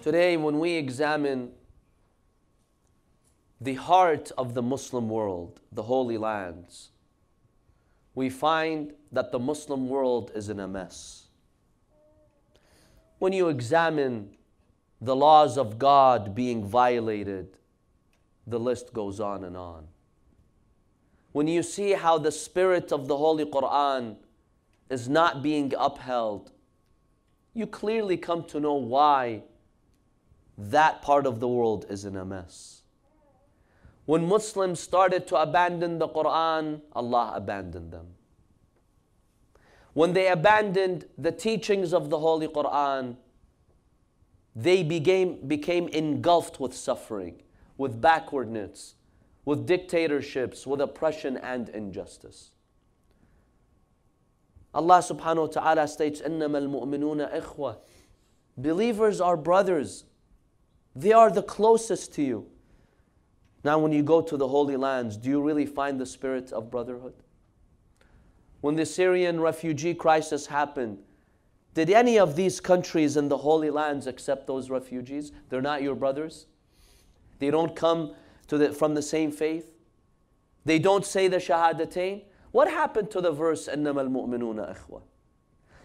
Today, when we examine the heart of the Muslim world, the Holy Lands, we find that the Muslim world is in a mess. When you examine the laws of God being violated, the list goes on and on. When you see how the spirit of the Holy Quran is not being upheld, you clearly come to know why that part of the world is in a mess. When Muslims started to abandon the Quran, Allah abandoned them. When they abandoned the teachings of the Holy Quran, they became engulfed with suffering, with backwardness, with dictatorships, with oppression and injustice. Allah subhanahu wa ta'ala states, إِنَّمَا الْمُؤْمِنُونَ إِخْوَةً. Believers are brothers. They are the closest to you. Now when you go to the Holy Lands, do you really find the spirit of brotherhood? When the Syrian refugee crisis happened, did any of these countries in the Holy Lands accept those refugees? They're not your brothers? They don't come from the same faith? They don't say the Shahadatain? What happened to the verse, إِنَّمَا الْمُؤْمِنُونَ إِخْوَةً?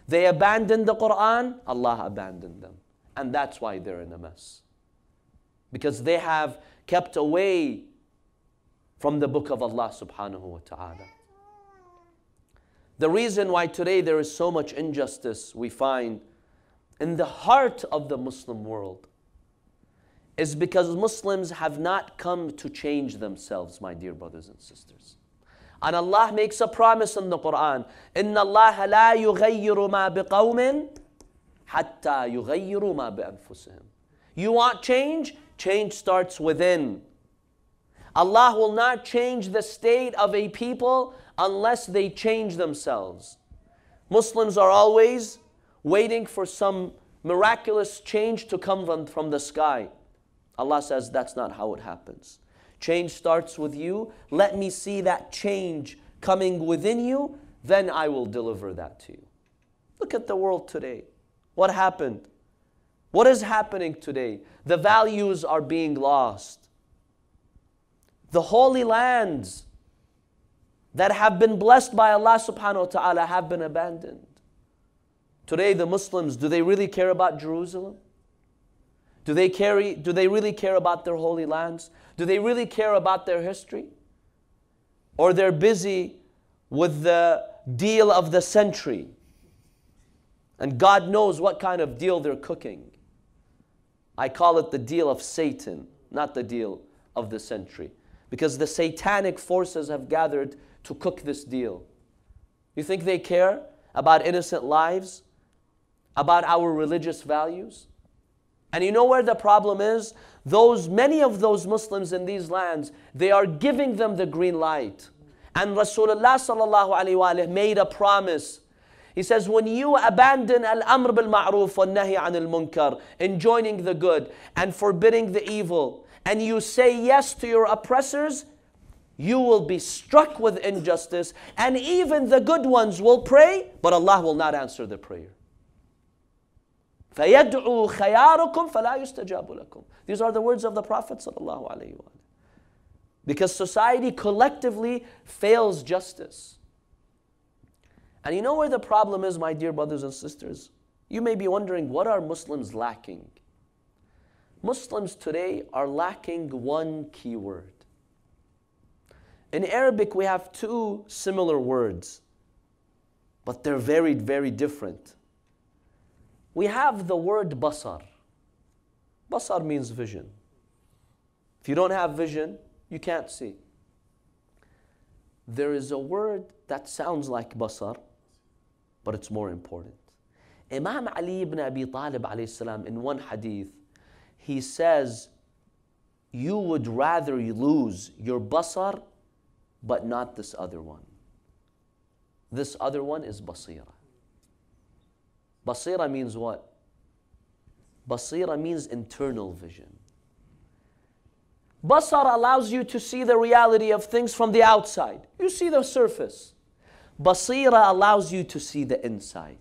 They abandoned the Quran, Allah abandoned them. And that's why they're in a mess. Because they have kept away from the book of Allah subhanahu wa ta'ala. The reason why today there is so much injustice we find in the heart of the Muslim world is because Muslims have not come to change themselves, my dear brothers and sisters. And Allah makes a promise in the Quran, إِنَّ اللَّهَ لَا يُغَيِّرُ مَا بِقَوْمٍ حَتَّى يُغَيِّرُوا مَا بِأَنفُسِهِمْ. You want change? Change starts within. Allah will not change the state of a people unless they change themselves. Muslims are always waiting for some miraculous change to come from the sky. Allah says that's not how it happens. Change starts with you. Let me see that change coming within you, then I will deliver that to you. Look at the world today. What happened? What is happening today? The values are being lost. The holy lands that have been blessed by Allah subhanahu wa ta'ala have been abandoned. Today the Muslims, do they really care about Jerusalem? Do they really care about their holy lands? Do they really care about their history? Or they're busy with the deal of the century. And God knows what kind of deal they're cooking. I call it the deal of Satan, not the deal of the century. Because the satanic forces have gathered to cook this deal. You think they care about innocent lives? About our religious values? And you know where the problem is? Many of those Muslims in these lands, they are giving them the green light. And Rasulullah sallallahu alaihi wasallam made a promise. He says, when you abandon al-amr bil-ma'ruf wal-nahy anil munkar, enjoining the good and forbidding the evil, and you say yes to your oppressors, you will be struck with injustice, and even the good ones will pray, but Allah will not answer the prayer. فَيَدْعُوا خَيَارُكُمْ فَلَا يُسْتَجَابُ لَكُمْ. These are the words of the Prophet sallallahu alaihi wasallam. Because society collectively fails justice. And you know where the problem is, my dear brothers and sisters? You may be wondering, what are Muslims lacking? Muslims today are lacking one key word. In Arabic, we have two similar words, but they're very, very different. We have the word basar. Basar means vision. If you don't have vision, you can't see. There is a word that sounds like basar, but it's more important. Imam Ali ibn Abi Talib alayhi salam, in one hadith, he says, you would rather lose your basar, but not this other one. This other one is basira. Basira means what? Basira means internal vision. Basar allows you to see the reality of things from the outside. You see the surface. Basira allows you to see the inside.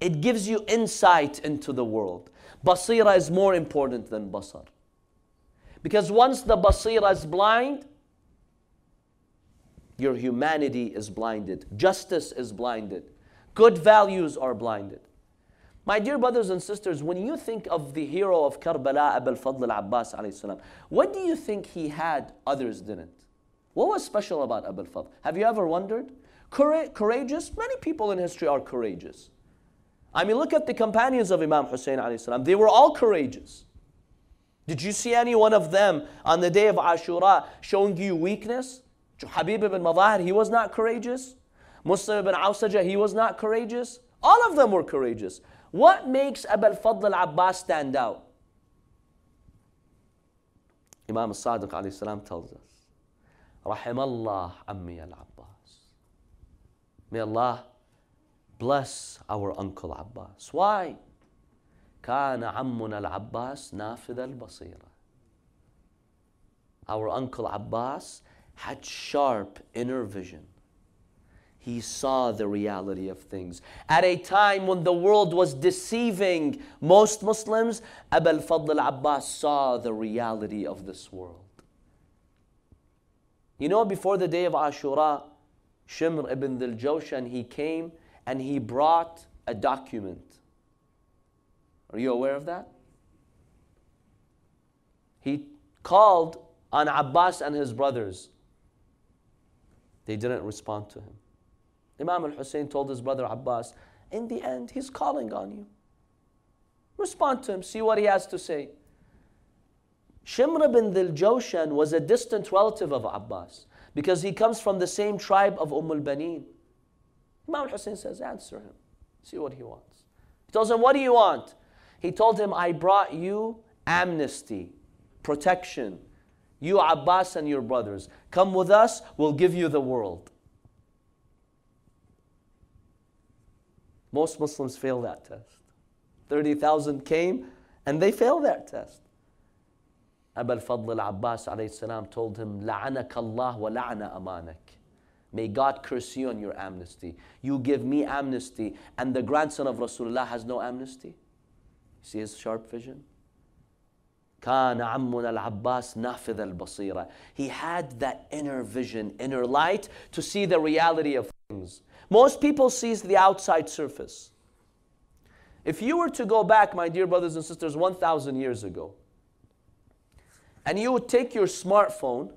It gives you insight into the world. Basira is more important than basar. Because once the basira is blind, your humanity is blinded. Justice is blinded. Good values are blinded. My dear brothers and sisters, when you think of the hero of Karbala, Abu al-Fadl al-Abbas alayhi salam, what do you think he had others didn't? What was special about Abu al-Fadl? Have you ever wondered? Courageous? Many people in history are courageous. I mean, look at the companions of Imam Hussein alayhi salam. They were all courageous. Did you see any one of them on the day of Ashura showing you weakness? Habib ibn Madahir, he was not courageous. Muslim ibn Awsaja, he was not courageous. All of them were courageous. What makes Abu al-Fadl al-Abbas stand out? Imam al-Sadiq alayhi salam tells us, Rahimallah ammi al-Abbas. May Allah bless our uncle Abbas. Why? كان عمنا العباس نافذ البصيرة. Our uncle Abbas had sharp inner vision. He saw the reality of things. At a time when the world was deceiving most Muslims, Abu al-Fadl al-Abbas saw the reality of this world. You know, before the day of Ashura, Shimr ibn Dhil Jawshan, he came and he brought a document. Are you aware of that? He called on Abbas and his brothers. They didn't respond to him. Imam al-Hussein told his brother Abbas, in the end, he's calling on you. Respond to him, see what he has to say. Shimr ibn Dhil Jawshan was a distant relative of Abbas because he comes from the same tribe of al-Banin. Imam al-Hussein says, answer him, see what he wants. He tells him, what do you want? He told him, I brought you amnesty, protection. You, Abbas, and your brothers. Come with us, we'll give you the world. Most Muslims fail that test. 30,000 came and they failed that test. Abu al-Fadl al-Abbas alayhi salam told him, لَعَنَكَ اللَّهُ وَلَعْنَ أَمَانَكَ. May God curse you on your amnesty. You give me amnesty and the grandson of Rasulullah has no amnesty. See his sharp vision? كان عمنا العباس نافذ البصيرة. He had that inner vision, inner light to see the reality of things. Most people see the outside surface. If you were to go back, my dear brothers and sisters, 1,000 years ago, and you would take your smartphone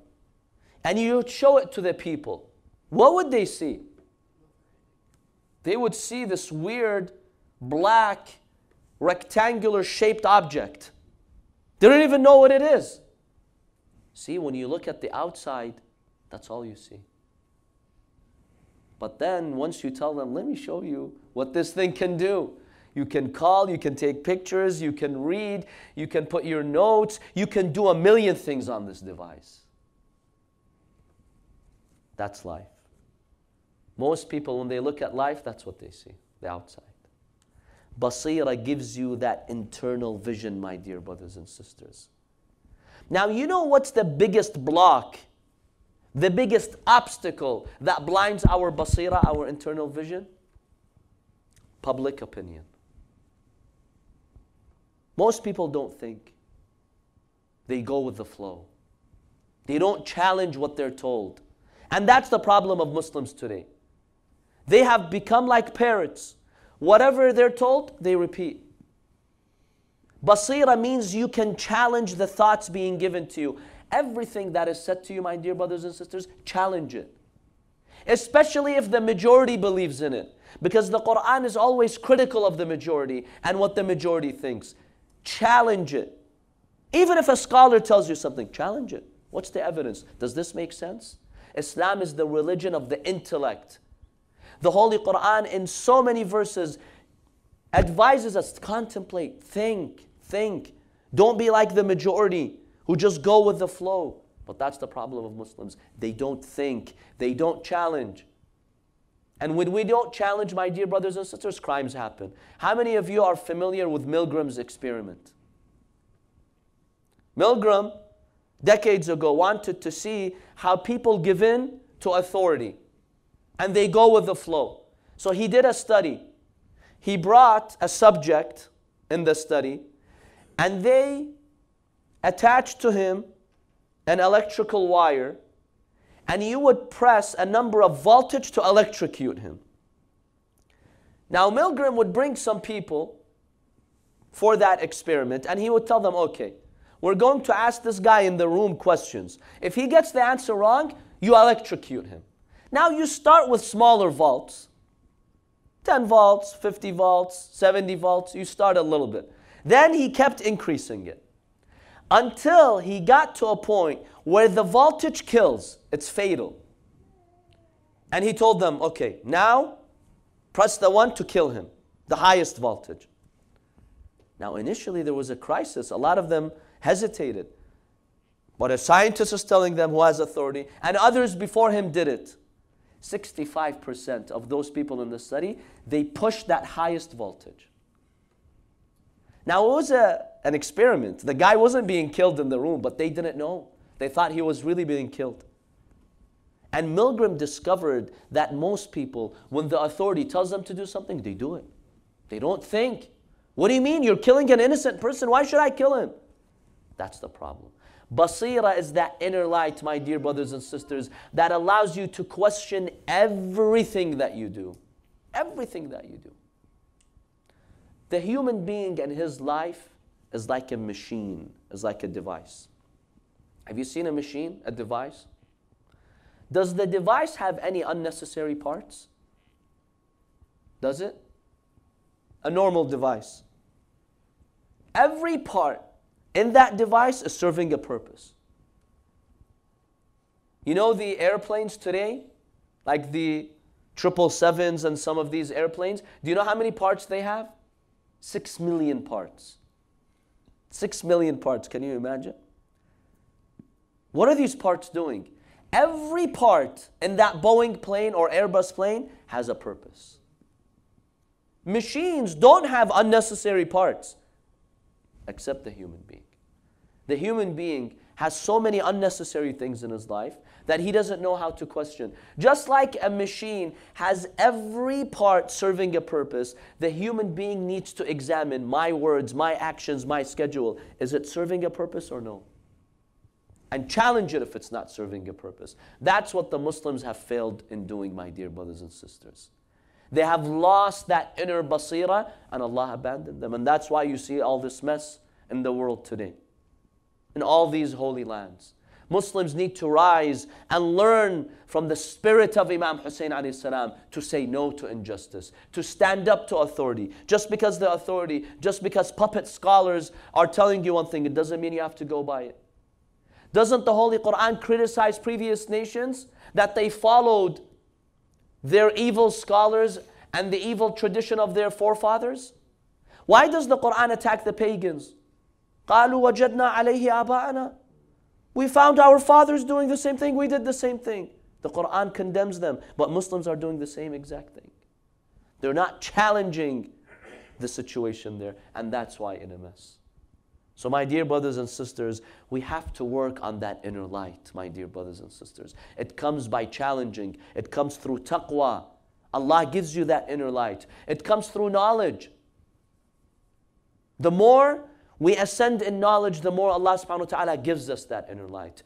and you would show it to the people, what would they see? They would see this weird, black, rectangular shaped object. They don't even know what it is. See, when you look at the outside, that's all you see. But then once you tell them, let me show you what this thing can do. You can call, you can take pictures, you can read, you can put your notes, you can do a million things on this device. That's life. Most people, when they look at life, that's what they see, the outside. Basira gives you that internal vision, my dear brothers and sisters. Now, you know what's the biggest block, the biggest obstacle that blinds our basira, our internal vision? Public opinion. Most people don't think. They go with the flow. They don't challenge what they're told. And that's the problem of Muslims today. They have become like parrots. Whatever they're told, they repeat. Basira means you can challenge the thoughts being given to you. Everything that is said to you, my dear brothers and sisters, challenge it. Especially if the majority believes in it. Because the Quran is always critical of the majority and what the majority thinks. Challenge it. Even if a scholar tells you something, challenge it. What's the evidence? Does this make sense? Islam is the religion of the intellect. The Holy Quran in so many verses advises us to contemplate, think. Don't be like the majority who just go with the flow. But that's the problem of Muslims. They don't think. They don't challenge. And when we don't challenge, my dear brothers and sisters, crimes happen. How many of you are familiar with Milgram's experiment? Milgram, decades ago, wanted to see how people give in to authority. And they go with the flow. So he did a study. he brought a subject in the study, and they attached to him an electrical wire, and you would press a number of voltage to electrocute him. Now Milgram would bring some people for that experiment, and he would tell them, okay, we're going to ask this guy in the room questions. If he gets the answer wrong, you electrocute him. Now you start with smaller volts, 10 volts, 50 volts, 70 volts, you start a little bit. Then he kept increasing it until he got to a point where the voltage kills, it's fatal. And he told them, okay, now press the one to kill him, the highest voltage. Now initially there was a crisis, a lot of them hesitated. But a scientist is telling them who has authority, and others before him did it. 65% of those people in the study, they pushed that highest voltage. Now it was an experiment. The guy wasn't being killed in the room, but they didn't know. They thought he was really being killed. And Milgram discovered that most people, when the authority tells them to do something, they do it. They don't think. What do you mean? You're killing an innocent person. Why should I kill him? That's the problem. Basira is that inner light, my dear brothers and sisters, that allows you to question everything that you do. Everything that you do. The human being and his life is like a machine, is like a device. Have you seen a machine, a device? Does the device have any unnecessary parts? Does it? A normal device. Every part in that device is serving a purpose. You know the airplanes today, like the 777s and some of these airplanes, do you know how many parts they have? 6 million parts. 6 million parts, can you imagine? What are these parts doing? Every part in that Boeing plane or Airbus plane has a purpose. Machines don't have unnecessary parts, except the human being. The human being has so many unnecessary things in his life that he doesn't know how to question. Just like a machine has every part serving a purpose, the human being needs to examine my words, my actions, my schedule. Is it serving a purpose or no? And challenge it if it's not serving a purpose. That's what the Muslims have failed in doing, my dear brothers and sisters. They have lost that inner basira, and Allah abandoned them. And that's why you see all this mess in the world today, in all these holy lands. Muslims need to rise and learn from the spirit of Imam Hussein alayhi salam to say no to injustice, to stand up to authority. Just because the authority, just because puppet scholars are telling you one thing, it doesn't mean you have to go by it. Doesn't the Holy Quran criticize previous nations that they followed their evil scholars and the evil tradition of their forefathers? Why does the Quran attack the pagans? قَالُوا وَجَدْنَا عَلَيْهِ آبَاءَنَا. We found our fathers doing the same thing, we did the same thing. The Quran condemns them, but Muslims are doing the same exact thing. They're not challenging the situation there, and that's why in a mess. So my dear brothers and sisters, we have to work on that inner light, my dear brothers and sisters. It comes by challenging. It comes through taqwa. Allah gives you that inner light. It comes through knowledge. The more we ascend in knowledge, the more Allah subhanahu wa ta'ala gives us that inner light.